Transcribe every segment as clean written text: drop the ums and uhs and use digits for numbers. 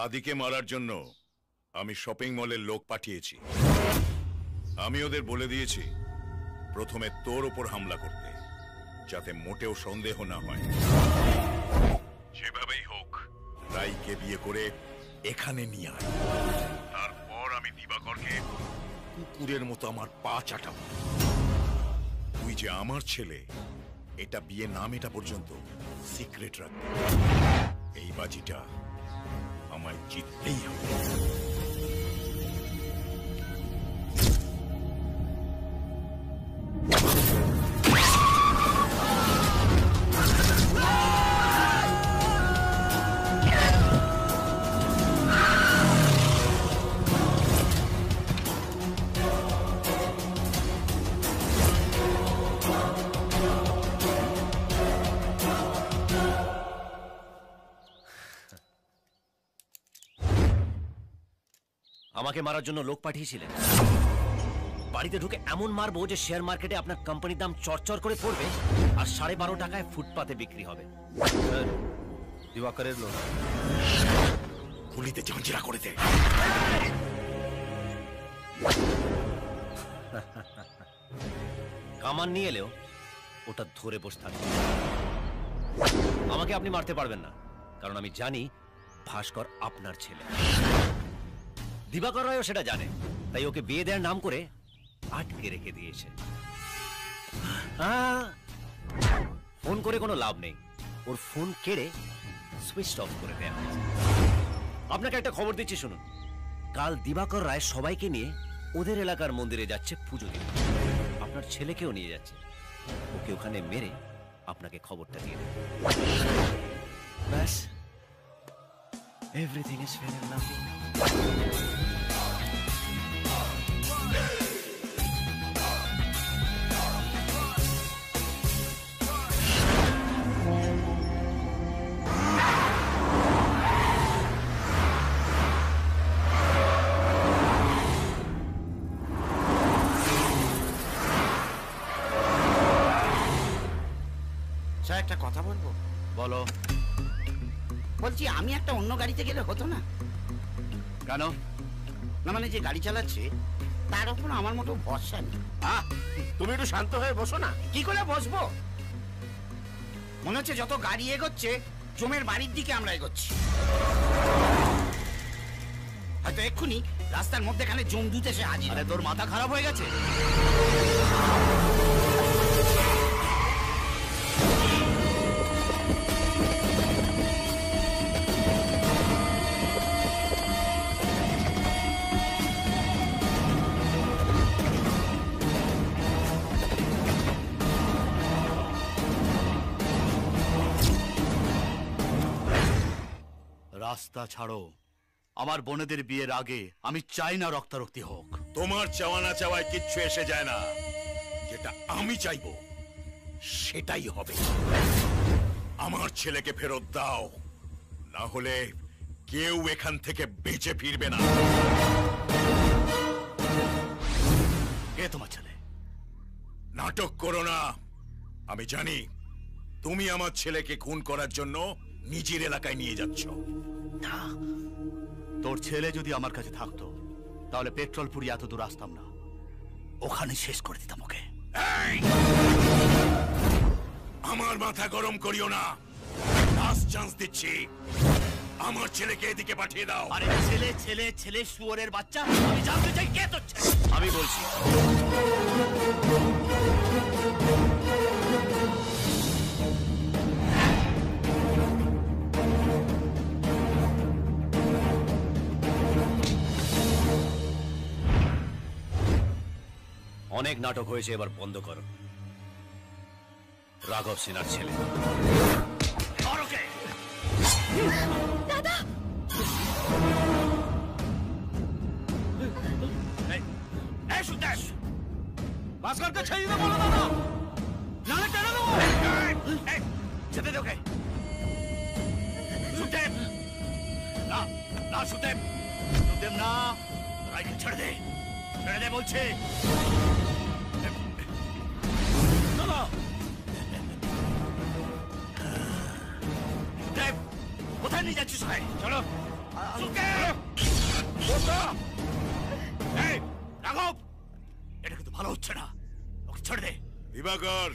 আদিকে মারার জন্য আমি শপিং মলের লোক পাঠিয়েছি। আমি ওদের বলে দিয়েছি প্রথমে তোর উপর হামলা করতে, যাতে মোটেও সন্দেহ না হয়। যেভাবেই হোক রাইকে বিয়ে করে এখানে নিয়ে আয়। তারপর আমি দিবাকরকে কুকুরের মতো আমার পা চাটাবো। তুই যে আমার ছেলে এটা বিয়ে না মেটা পর্যন্ত সিক্রেট রাখবি। এই বাজিটা আমায় জিততেই হবে। আমাকে মারার জন্য লোক পাঠিয়েছিলেন। বাড়িতে ঢুকে এমন মারবো যে শেয়ার মার্কেটে আপনার কোম্পানির দাম চরচর করে পড়বে আর 12.5 টাকায় ফুটপাতে বিক্রি হবে। দিবাকরের লোক গুলিতে ঝাঁঝরা করে দে। কামান নিয়ে এলেও ওটা ধরে বসে থাকবে। আমাকে আপনি মারতে পারবেন না, কারণ আমি জানি ভাস্কর আপনার ছেলে। দিবাকর রায়ও সেটা জানে, তাই ওকে বিয়ে দেওয়ার নাম করে আটকে রেখে দিয়েছে। ফোন করে কোনো লাভ নেই, ওর ফোন কেড়ে সুইচ অফ করে দেওয়া হয়েছে। আপনাকে একটা খবর দিচ্ছি শুনুন, কাল দিবাকর রায় সবাইকে নিয়ে ওদের এলাকার মন্দিরে যাচ্ছে পুজো দিতে। আপনার ছেলেকেও নিয়ে যাচ্ছে। ওকে ওখানে মেরে আপনাকে খবরটা দিয়ে দেবে। ব্যাস, everything is fair and lovely. একটা কথা বলবো? বলো। বলছি আমি একটা অন্য গাড়িতে গেলে হতো না? কেন? না মানে যে গাড়ি চালাচ্ছে তার উপর আমার মতো ভরসা নেই। তুমি একটু শান্ত হয়ে বসো না। কি করে বসবো? মনে হচ্ছে যত গাড়ি এগোচ্ছে জমের বাড়ির দিকে আমরা এগোচ্ছি। হয়তো এক্ষুনি রাস্তার মধ্যেখানে জম দুধ এসে হাজির। আরে তোর মাথা খারাপ হয়ে গেছে? রাস্তা ছাড়ো। আমার বোনেদের বিয়ের আগে আমি চাই না রক্তারক্তি হোক। তোমার চাওয়া না চাওয়ায় কিচ্ছু এসে যায় না। যেটা আমি চাইবো সেটাই হবে। আমার ছেলেকে ফেরত দাও, না হলে কেউ এখান থেকে বেঁচে ফিরবে না। কে তোমার ছেলে? নাটক করো না। আমি জানি তুমি আমার ছেলেকে খুন করার জন্য নিজের এলাকায় নিয়ে যাচ্ছ। তোর ছেলে যদি আমার কাছে থাকতো তাহলে পেট্রোল পুড়িয়ে এত দূর আসতাম না, ওখানে শেষ করে দিতাম ওকে। আমার মাথা গরম করিও না। লাস্ট চান্স দিচ্ছি, আমার ছেলেকে এদিকে পাঠিয়ে দাও। আরে ছেলে ছেলে ছেলে শুয়োরের বাচ্চা, আমি জানতে চাই কে তোর ছেলে। আমি বলছি। অনেক নাটক হয়েছে, এবার বন্ধ করো। রাঘব সিনহার ছেলে। দাদা! ভাস্করকে ছেড়ে দিতে বলো দাদা, নাহলে টেনে দেবো। যেতে দে ওকে। সুদেব না, না সুদেব, সুদেব না, রাইকে ছেড়ে দে, ছেড়ে দে বলছে। কোথায় নিয়ে যাচ্ছিস ভাই? চলো রাঘব, এটা কিন্তু ভালো হচ্ছে না, ওকে ছেড়ে দে। দিবাকর,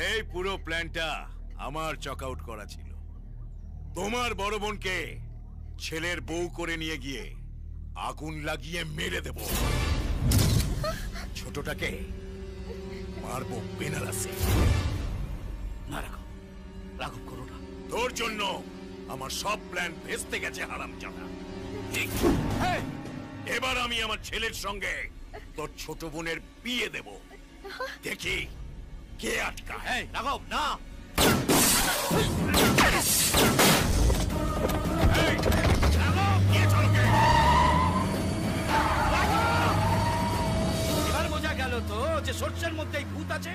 এই পুরো প্ল্যানটা আমার চক আউট করা ছিল। তোমার বড় বোনকে ছেলের বউ করে নিয়ে গিয়ে আগুন লাগিয়ে মেরে দেব, ছোটটাকে মারবো বেনারসে। না রাঘব, রাঘব করো না। তোর জন্য আমার সব প্ল্যান ভেস্তে গেছে হারামজাদা। এবার আমি আমার ছেলের সঙ্গে তোর ছোট বোনের বিয়ে দেব, দেখি কে আটকায়। এই রাঘব, না। এবার বোঝা গেল তো যে সর্ষের মধ্যেই ভূত আছে।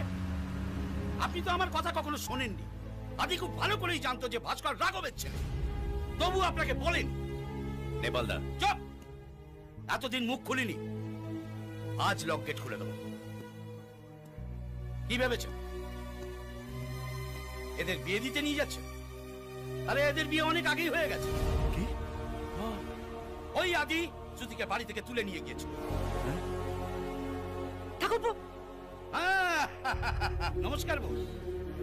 আপনি তো আমার কথা কখনো শোনেননি। আদি খুব ভালো করেই জানতো যে ভাস্কর রাঘবের ছেলে, তবু আপনাকে বলেন। নেপালদা, চুপ! এতদিন মুখ খুলিনি, আজ লক গেট খুলে দেবো। কি ভেবেছেন এদের বিয়ে দিতে নিয়ে যাচ্ছে? আরে এদের বিয়ে অনেক আগেই হয়ে গেছে। কি? ওই আদি শ্রুতিকে বাড়ি থেকে তুলে নিয়ে গিয়েছে। নমস্কার বউ।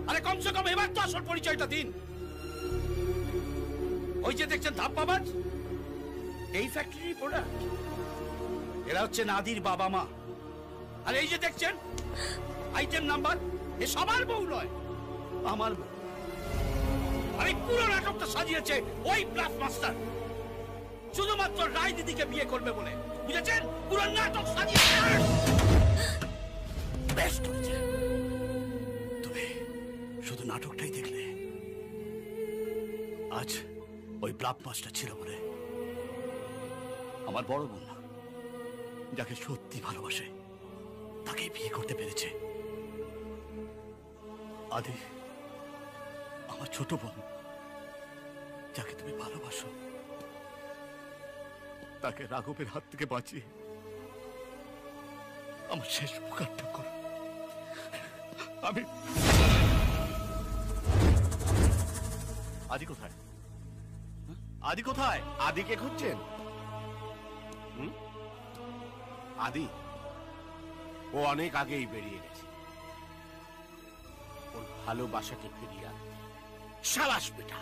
আরে কমসে কম এবার তো আসল পরিচয়টা দিন। ওই যে দেখছেন ধাপ্পাবাজ, এই ফ্যাক্টরি প্রোডাক্ট। এরা হচ্ছে নাদির বাবা মা। আর এই যে দেখছেন আইটেম নাম্বার, এ সবার বউ নয়, আমার বউ। আরে পুরো নাটকটা সাজিয়েছে ওই ব্লাফ মাস্টার, শুধুমাত্র রায় দিদিকে বিয়ে করবে বলে। বুঝেছেন? পুরো নাটক সাজিয়েছে। বেস্ট হয়েছে, তুমি শুধু নাটকটাই দেখলে। আজ ওই ব্লাফ মাস্টার ছিল বলে আমার বড় বোন যাকে সত্যি ভালোবাসে তাকে বিয়ে করতে পেরেছে। আদি আমার ছোট বোন যাকে তুমি ভালোবাসো, তাকে রাঘবের হাত থেকে বাঁচিয়ে আমার শেষ উপকারটা করো। আমি আদি কোথায়? আদি কোথায়? আদিকে খুঁজছেন? আদি ও অনেক আগেই বেরিয়ে গেছে ওর ভালোবাসাকে ফিরিয়ে আনতে। শালাশ বেটা!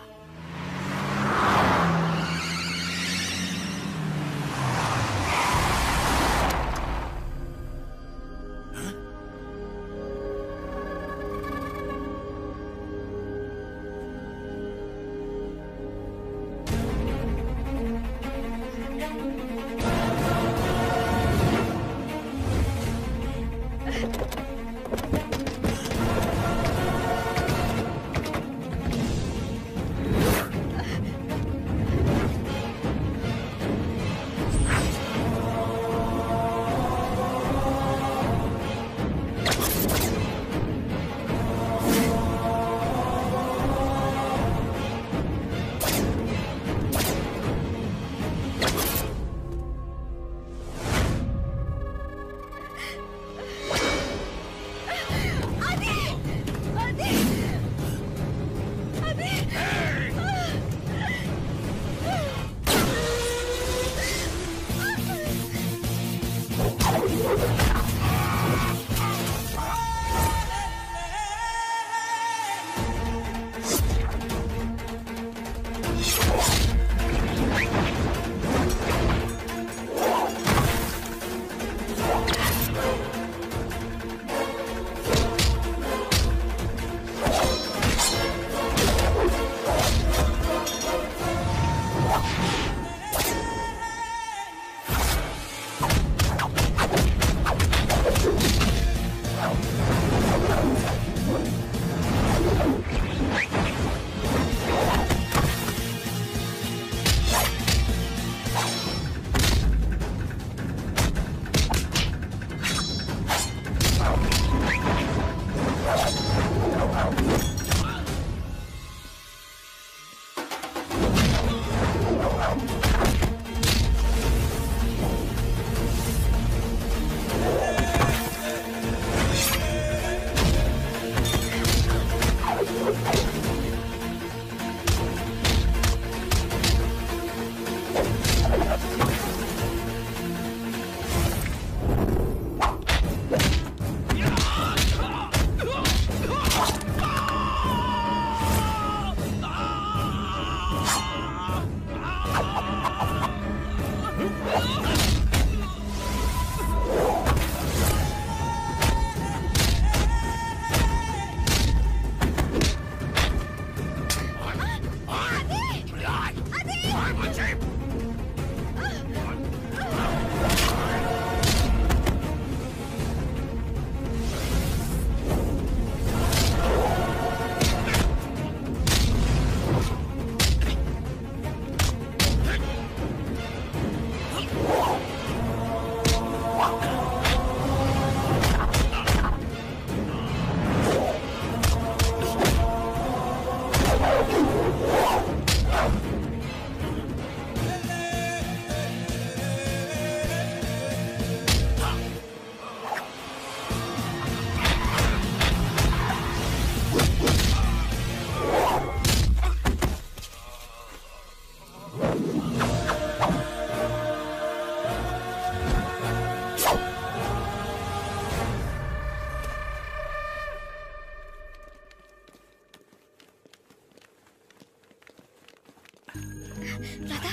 দাদা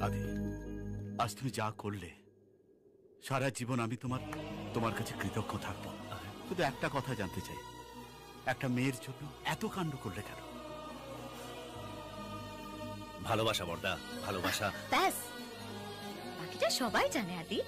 আদি, আজ তুমি যা করলে সারা জীবন আমি তোমার কাছে কৃতজ্ঞ থাকবো। শুধু একটা কথা জানতে চাই, একটা মেয়ের জন্য এত কাণ্ড করলে কেন? ভালোবাসা বর্দা, ভালোবাসা। ব্যাস, বাকিটা সবাই জানে আদি।